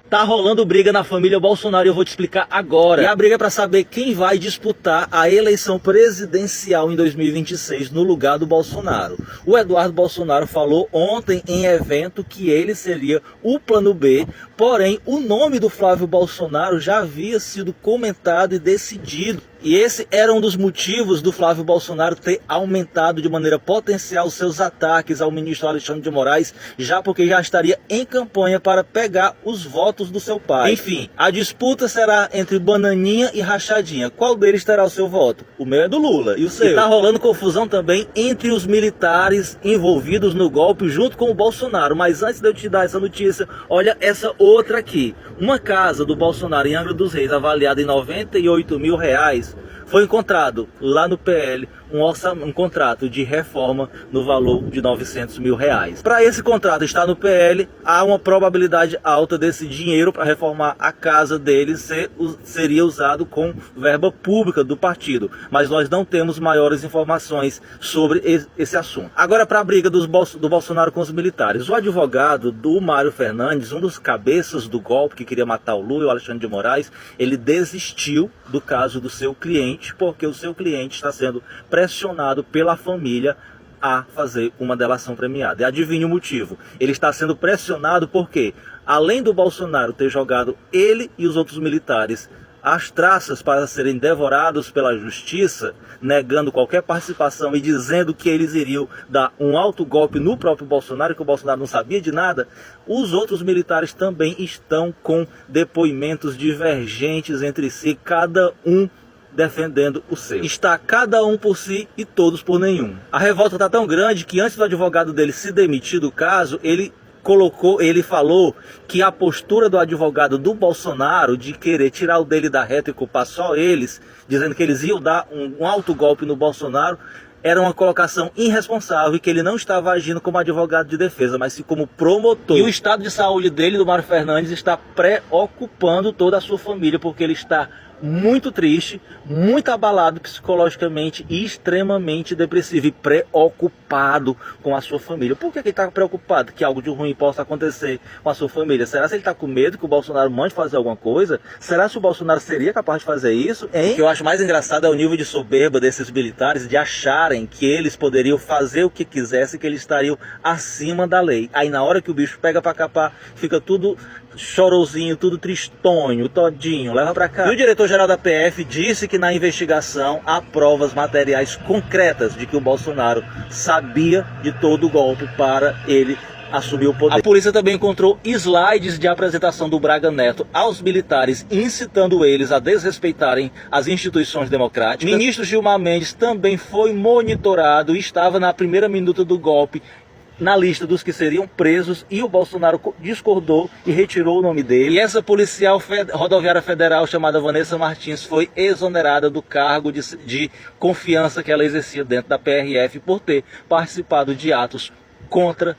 Tá rolando briga na família Bolsonaro e eu vou te explicar agora. E a briga é para saber quem vai disputar a eleição presidencial em 2026 no lugar do Bolsonaro. O Eduardo Bolsonaro falou ontem em evento que ele seria o plano B, porém o nome do Flávio Bolsonaro já havia sido comentado e decidido. E esse era um dos motivos do Flávio Bolsonaro ter aumentado de maneira potencial seus ataques ao ministro Alexandre de Moraes, já porque já estaria em campanha para pegar os votos do seu pai. Enfim, a disputa será entre Bananinha e Rachadinha. Qual deles terá o seu voto? O meu é do Lula. E o seu? E tá rolando confusão também entre os militares envolvidos no golpe junto com o Bolsonaro. Mas antes de eu te dar essa notícia, olha essa outra aqui. Uma casa do Bolsonaro em Angra dos Reis, avaliada em R$98 mil, foi encontrado lá no PL um contrato de reforma no valor de R$900 mil. Para esse contrato estar no PL, há uma probabilidade alta desse dinheiro para reformar a casa dele seria usado com verba pública do partido. Mas nós não temos maiores informações sobre esse assunto. Agora, para a briga do Bolsonaro com os militares. O advogado do Mário Fernandes, um dos cabeças do golpe que queria matar o Lula e o Alexandre de Moraes, ele desistiu do caso do seu cliente, porque o seu cliente está sendo pressionado pela família a fazer uma delação premiada. E adivinha o motivo? Ele está sendo pressionado porque, além do Bolsonaro ter jogado ele e os outros militares as traças para serem devorados pela justiça, negando qualquer participação e dizendo que eles iriam dar um alto golpe no próprio Bolsonaro, que o Bolsonaro não sabia de nada, os outros militares também estão com depoimentos divergentes entre si, cada um defendendo o seu. Está cada um por si e todos por nenhum. A revolta está tão grande que antes do advogado dele se demitir do caso, ele falou que a postura do advogado do Bolsonaro de querer tirar o dele da reta e culpar só eles, dizendo que eles iam dar um alto golpe no Bolsonaro, era uma colocação irresponsável e que ele não estava agindo como advogado de defesa, mas sim como promotor. E o estado de saúde dele, do Mário Fernandes, está preocupando toda a sua família, porque ele está muito triste, muito abalado psicologicamente e extremamente depressivo e preocupado com a sua família. Por que ele está preocupado que algo de ruim possa acontecer com a sua família? Será que ele está com medo que o Bolsonaro mande fazer alguma coisa? Será que o Bolsonaro seria capaz de fazer isso? Hein? O que eu acho mais engraçado é o nível de soberba desses militares de acharem que eles poderiam fazer o que quisessem, que eles estariam acima da lei. Aí na hora que o bicho pega para capar, fica tudo chorosinho, tudo tristonho, todinho, leva pra cá. E o diretor-geral da PF disse que na investigação há provas materiais concretas de que o Bolsonaro sabia de todo o golpe para ele assumir o poder. A polícia também encontrou slides de apresentação do Braga Neto aos militares, incitando eles a desrespeitarem as instituições democráticas. O ministro Gilmar Mendes também foi monitorado e estava na primeira minuta do golpe na lista dos que seriam presos, e o Bolsonaro discordou e retirou o nome dele. E essa policial rodoviária federal chamada Vanessa Martins foi exonerada do cargo de confiança que ela exercia dentro da PRF por ter participado de atos contra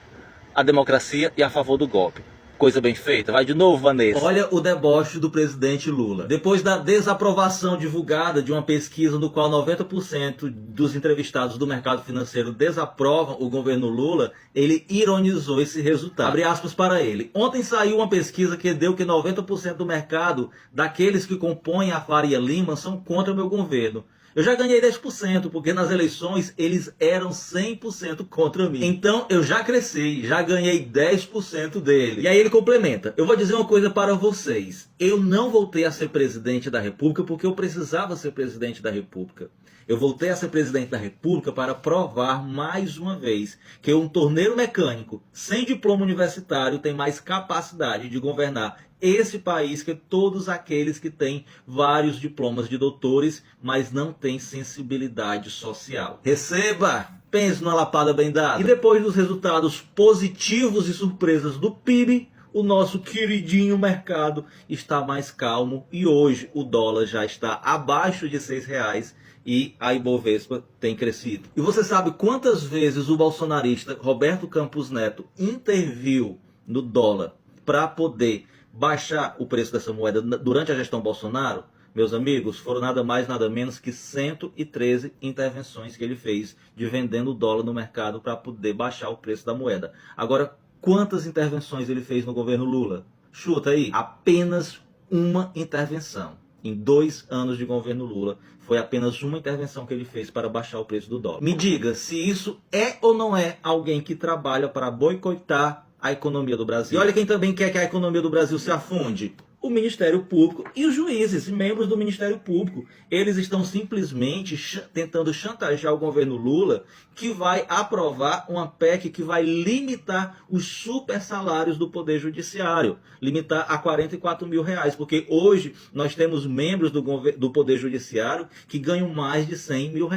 a democracia e a favor do golpe. Coisa bem feita. Vai de novo, Vanessa. Olha o deboche do presidente Lula. Depois da desaprovação divulgada de uma pesquisa no qual 90% dos entrevistados do mercado financeiro desaprovam o governo Lula, ele ironizou esse resultado. Abre aspas para ele. Ontem saiu uma pesquisa que deu que 90% do mercado daqueles que compõem a Faria Lima são contra o meu governo. Eu já ganhei 10%, porque nas eleições eles eram 100% contra mim. Então eu já cresci, já ganhei 10% dele. E aí ele complementa. Eu vou dizer uma coisa para vocês. Eu não voltei a ser presidente da República porque eu precisava ser presidente da República. Eu voltei a ser presidente da República para provar mais uma vez que um torneiro mecânico sem diploma universitário tem mais capacidade de governar esse país que todos aqueles que têm vários diplomas de doutores, mas não têm sensibilidade social. Receba! Pense numa lapada bem dada. E depois dos resultados positivos e surpresas do PIB, o nosso queridinho mercado está mais calmo e hoje o dólar já está abaixo de R$6 e a Ibovespa tem crescido. E você sabe quantas vezes o bolsonarista Roberto Campos Neto interviu no dólar para poder baixar o preço dessa moeda durante a gestão Bolsonaro? Meus amigos, foram nada mais nada menos que 113 intervenções que ele fez de vendendo o dólar no mercado para poder baixar o preço da moeda. Agora, quantas intervenções ele fez no governo Lula? Chuta aí, apenas uma intervenção. Em 2 anos de governo Lula, foi apenas uma intervenção que ele fez para baixar o preço do dólar. Me diga se isso é ou não é alguém que trabalha para boicotar a economia do Brasil. E olha quem também quer que a economia do Brasil se afunde. O Ministério Público e os juízes, membros do Ministério Público. Eles estão simplesmente tentando chantagear o governo Lula, que vai aprovar uma PEC que vai limitar os super salários do Poder Judiciário. Limitar a R$44 mil, porque hoje nós temos membros do Poder Judiciário que ganham mais de R$100 mil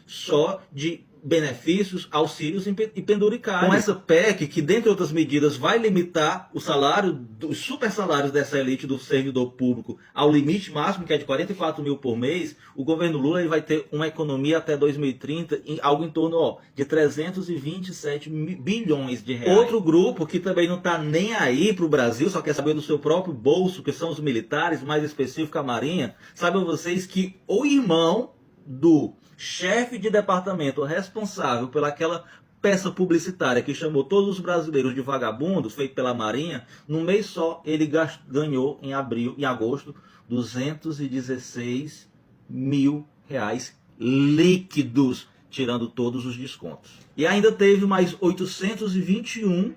só de benefícios, auxílios e penduricários. Com essa PEC, que dentre outras medidas vai limitar o salário, os super salários dessa elite do servidor público ao limite máximo, que é de R$44 mil por mês, o governo Lula vai ter uma economia até 2030 em algo em torno de 327 bilhões de reais. Outro grupo que também não está nem aí para o Brasil, só quer saber do seu próprio bolso, que são os militares, mais específico a Marinha. Sabem vocês que o irmão do chefe de departamento responsável pelaquela peça publicitária que chamou todos os brasileiros de vagabundos, feito pela Marinha, num mês só ele ganhou em agosto, R$216 mil líquidos, tirando todos os descontos. E ainda teve mais 821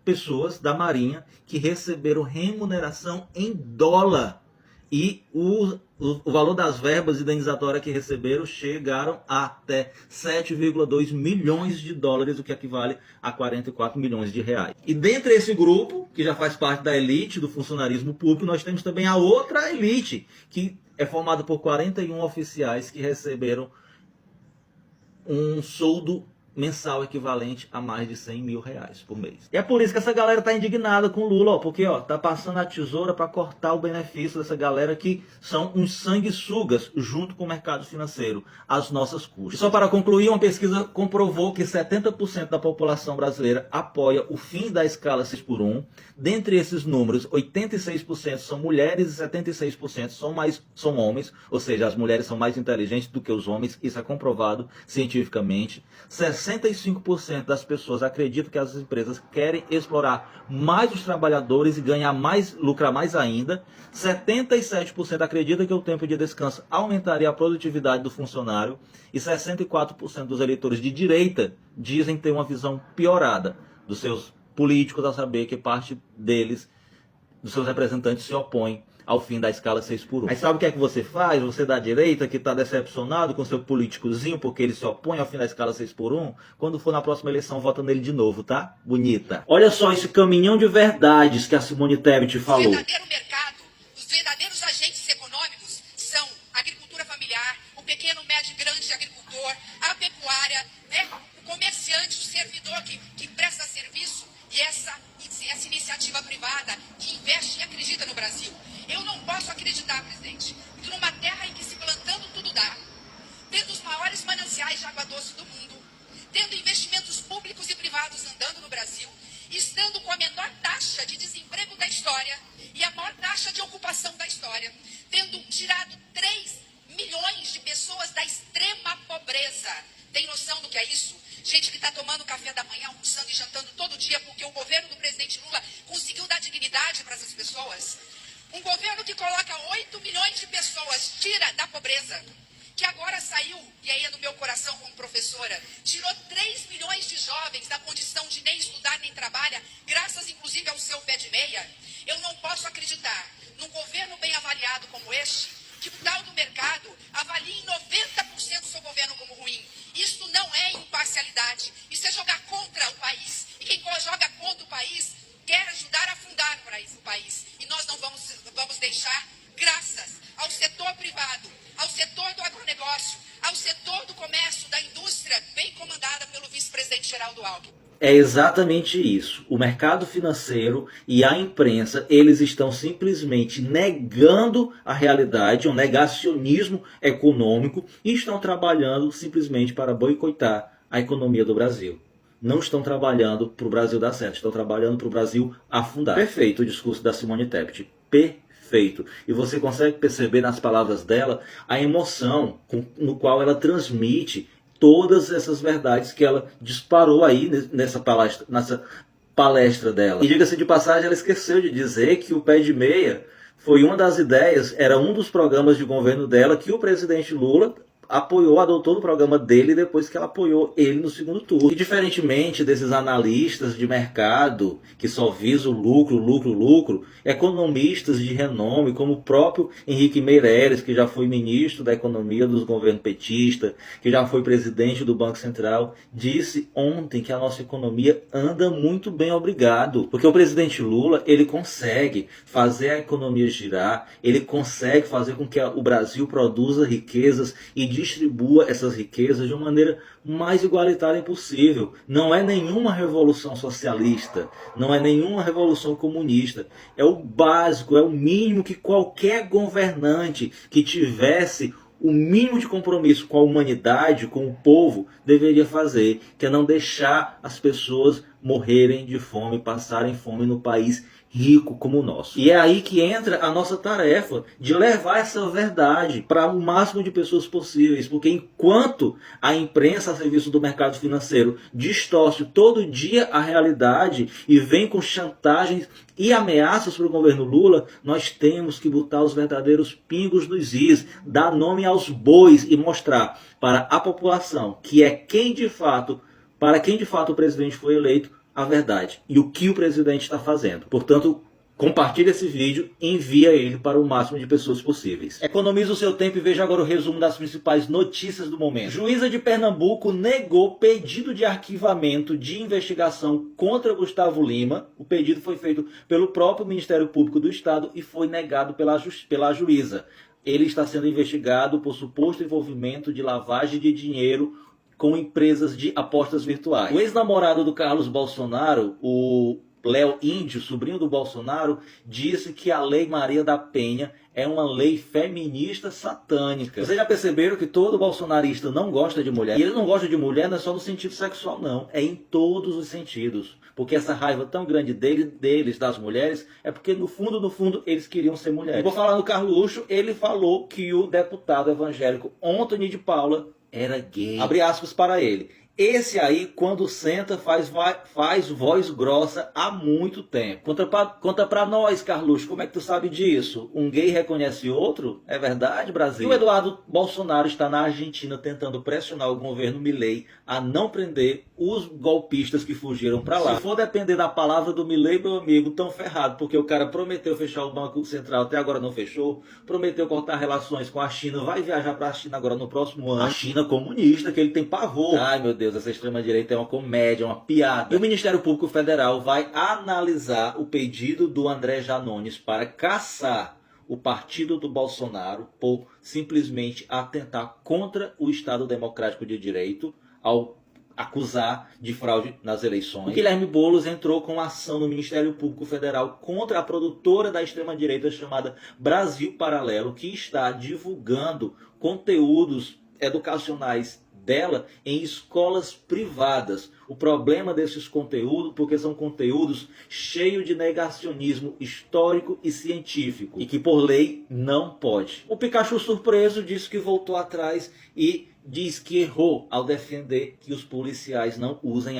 pessoas da Marinha que receberam remuneração em dólar. E o valor das verbas indenizatórias que receberam chegaram a até 7,2 milhões de dólares, o que equivale a 44 milhões de reais. E dentre esse grupo, que já faz parte da elite do funcionarismo público, nós temos também a outra elite, que é formada por 41 oficiais que receberam um soldo mensal equivalente a mais de R$100 mil por mês. E é por isso que essa galera tá indignada com o Lula, porque tá passando a tesoura para cortar o benefício dessa galera que são uns sanguessugas junto com o mercado financeiro, às nossas custas. E só para concluir, uma pesquisa comprovou que 70% da população brasileira apoia o fim da escala 6x1. Dentre esses números, 86% são mulheres e 76% são homens, ou seja, as mulheres são mais inteligentes do que os homens, isso é comprovado cientificamente. 65% das pessoas acreditam que as empresas querem explorar mais os trabalhadores e ganhar mais, lucrar mais ainda. 77% acreditam que o tempo de descanso aumentaria a produtividade do funcionário. E 64% dos eleitores de direita dizem ter uma visão piorada dos seus políticos, a saber que parte deles, dos seus representantes, se opõem ao fim da escala 6x1. Aí sabe o que é que você faz? Você da direita, que está decepcionado com seu políticozinho porque ele se opõe ao fim da escala 6x1, quando for na próxima eleição, vota nele de novo, tá? Bonita. Olha só esse caminhão de verdades que a Simone Tebet falou. O verdadeiro mercado, os verdadeiros agentes econômicos são a agricultura familiar, o pequeno, médio e grande agricultor, a pecuária, né? O comerciante, o servidor que presta serviço e essa iniciativa privada que investe e acredita no Brasil. Eu não posso acreditar, presidente, que numa terra em que se plantando tudo dá, tendo os maiores mananciais de água doce do mundo, tendo investimentos públicos e privados andando no Brasil, estando com a menor taxa de desemprego da história e a maior taxa de ocupação da história, tendo tirado 3 milhões de pessoas da extrema pobreza. Tem noção do que é isso? Gente que está tomando café da manhã, almoçando e jantando todo dia porque o governo do presidente Lula conseguiu dar dignidade para essas pessoas. Um governo que coloca 8 milhões de pessoas, tira da pobreza, que agora saiu, e aí é do meu coração como professora, tirou 3 milhões de jovens da condição de nem estudar nem trabalhar, graças inclusive ao seu pé de meia. Eu não posso acreditar num governo bem avaliado como este, que o tal do mercado avalie em 90% o seu governo como ruim. Isso não é imparcialidade, isso é jogar contra o país. E quem joga contra o país quer ajudar a afundar o país. E nós não vamos deixar, graças ao setor privado, ao setor do agronegócio, ao setor do comércio, da indústria, bem comandada pelo vice-presidente Geraldo Alckmin. É exatamente isso. O mercado financeiro e a imprensa, eles estão simplesmente negando a realidade, um negacionismo econômico, e estão trabalhando simplesmente para boicotar a economia do Brasil. Não estão trabalhando para o Brasil dar certo, estão trabalhando para o Brasil afundar. Perfeito o discurso da Simone Tebet. Perfeito. E você consegue perceber nas palavras dela a emoção no qual ela transmite todas essas verdades que ela disparou aí nessa palestra, palestra dela. E diga-se de passagem, ela esqueceu de dizer que o pé de meia foi uma das ideias, era um dos programas de governo dela que o presidente Lula apoiou, adotou no programa dele depois que ela apoiou ele no segundo turno. E diferentemente desses analistas de mercado que só visam lucro, lucro, lucro, economistas de renome, como o próprio Henrique Meirelles, que já foi ministro da economia dos governos petistas, que já foi presidente do Banco Central, disse ontem que a nossa economia anda muito bem, obrigado. Porque o presidente Lula, ele consegue fazer a economia girar, ele consegue fazer com que o Brasil produza riquezas e distribua essas riquezas de uma maneira mais igualitária possível. Não é nenhuma revolução socialista, não é nenhuma revolução comunista. É o básico, é o mínimo que qualquer governante que tivesse o mínimo de compromisso com a humanidade, com o povo, deveria fazer, que é não deixar as pessoas morrerem de fome, passarem fome no país rico como o nosso. E é aí que entra a nossa tarefa de levar essa verdade para o máximo de pessoas possíveis, porque enquanto a imprensa a serviço do mercado financeiro distorce todo dia a realidade e vem com chantagens e ameaças para o governo Lula, nós temos que botar os verdadeiros pingos nos is, dar nome aos bois e mostrar para a população que é quem de fato, para quem de fato o presidente foi eleito, a verdade e o que o presidente está fazendo. Portanto, compartilhe esse vídeo e envia ele para o máximo de pessoas possíveis. Economize o seu tempo e veja agora o resumo das principais notícias do momento. Juíza de Pernambuco negou pedido de arquivamento de investigação contra Gustavo Lima. O pedido foi feito pelo próprio Ministério Público do Estado e foi negado pela juíza. Ele está sendo investigado por suposto envolvimento de lavagem de dinheiro com empresas de apostas virtuais. O ex-namorado do Carlos Bolsonaro, o Léo Índio, sobrinho do Bolsonaro, disse que a Lei Maria da Penha é uma lei feminista satânica. Vocês já perceberam que todo bolsonarista não gosta de mulher? E ele não gosta de mulher não é só no sentido sexual, não. É em todos os sentidos. Porque essa raiva tão grande deles, das mulheres, é porque no fundo, eles queriam ser mulheres. Vou falar no Carluxo, ele falou que o deputado evangélico Antony de Paula era gay. Abre aspas para ele. Esse aí, quando senta, faz voz grossa há muito tempo. Conta pra nós, Carluxo, como é que tu sabe disso? Um gay reconhece outro? É verdade, Brasil? E o Eduardo Bolsonaro está na Argentina tentando pressionar o governo Milei a não prender os golpistas que fugiram pra lá. Se for depender da palavra do Milei, meu amigo, tão ferrado, porque o cara prometeu fechar o Banco Central, até agora não fechou, prometeu cortar relações com a China, vai viajar pra China agora no próximo ano. A China comunista, que ele tem pavor. Ai, meu Deus, essa extrema-direita é uma comédia, uma piada. E o Ministério Público Federal vai analisar o pedido do André Janones para caçar o partido do Bolsonaro por simplesmente atentar contra o Estado Democrático de Direito ao acusar de fraude nas eleições. O Guilherme Boulos entrou com ação no Ministério Público Federal contra a produtora da extrema-direita chamada Brasil Paralelo, que está divulgando conteúdos educacionais dela em escolas privadas. O problema desses conteúdos, porque são conteúdos cheios de negacionismo histórico e científico, e que por lei não pode. O Pikachu surpreso disse que voltou atrás e diz que errou ao defender que os policiais não usem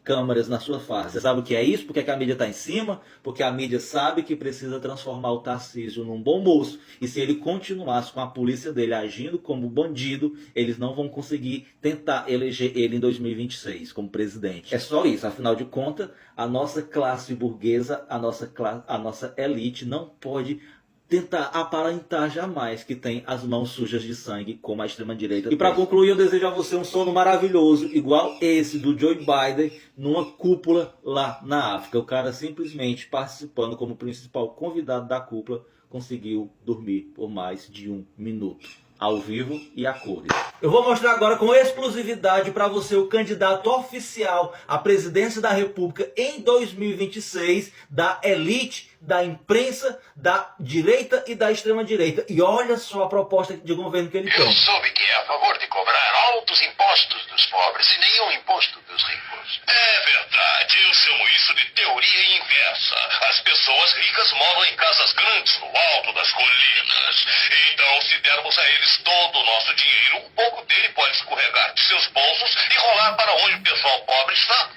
câmeras na sua face. Você sabe o que é isso? Porque a mídia está em cima? Porque a mídia sabe que precisa transformar o Tarcísio num bom moço. E se ele continuasse com a polícia dele agindo como bandido, eles não vão conseguir tentar eleger ele em 2026 como presidente. É só isso. Afinal de contas, a nossa classe burguesa, a nossa elite não pode tentar aparentar jamais que tem as mãos sujas de sangue como a extrema-direita. E para concluir, eu desejo a você um sono maravilhoso, igual esse do Joe Biden, numa cúpula lá na África. O cara simplesmente participando como principal convidado da cúpula, conseguiu dormir por mais de 1 minuto. Ao vivo e a cores. Eu vou mostrar agora com exclusividade para você o candidato oficial à presidência da República em 2026 da elite, da imprensa, da direita e da extrema-direita. E olha só a proposta de governo que ele tem. Eu soube que é a favor de cobrar altos impostos dos pobres e nenhum imposto dos ricos. É verdade, eu chamo isso de teoria inversa. As pessoas ricas moram em casas grandes no alto das colinas. Então, se dermos a eles todo o nosso dinheiro, um pouco dele pode escorregar de seus bolsos e rolar para onde o pessoal pobre está.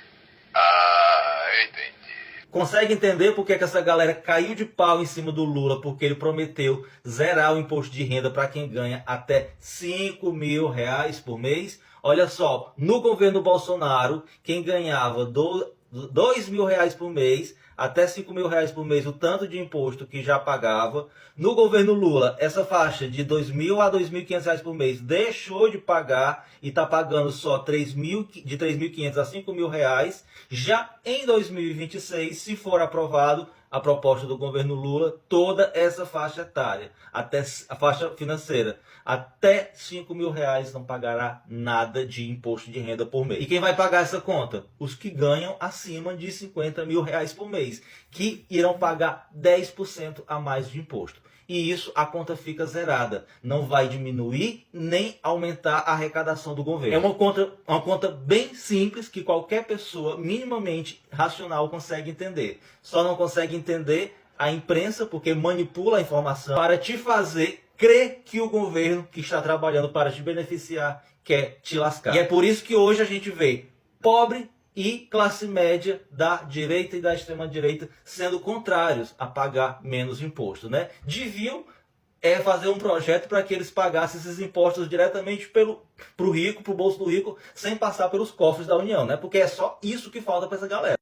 Ah, entendi. Consegue entender por que essa galera caiu de pau em cima do Lula? Porque ele prometeu zerar o imposto de renda para quem ganha até R$5.000 por mês. Olha só, no governo Bolsonaro, quem ganhava R$2.000 por mês, até R$5.000 por mês, o tanto de imposto que já pagava. No governo Lula, essa faixa de R$2.000 a R$2.500 por mês deixou de pagar e está pagando só de R$3.500 a R$5.000. Já em 2026, se for aprovado a proposta do governo Lula, toda essa faixa etária, até a faixa financeira, até R$5.000 não pagará nada de imposto de renda por mês. E quem vai pagar essa conta? Os que ganham acima de R$50.000 por mês, que irão pagar 10% a mais de imposto. E isso, a conta fica zerada. Não vai diminuir nem aumentar a arrecadação do governo. É uma conta bem simples que qualquer pessoa minimamente racional consegue entender. Só não consegue entender a imprensa, porque manipula a informação para te fazer crer que o governo que está trabalhando para te beneficiar quer te lascar. E é por isso que hoje a gente vê pobre e classe média da direita e da extrema-direita sendo contrários a pagar menos imposto, né? Deviam fazer um projeto para que eles pagassem esses impostos diretamente para o rico, para o bolso do rico, sem passar pelos cofres da União, né? Porque é só isso que falta para essa galera.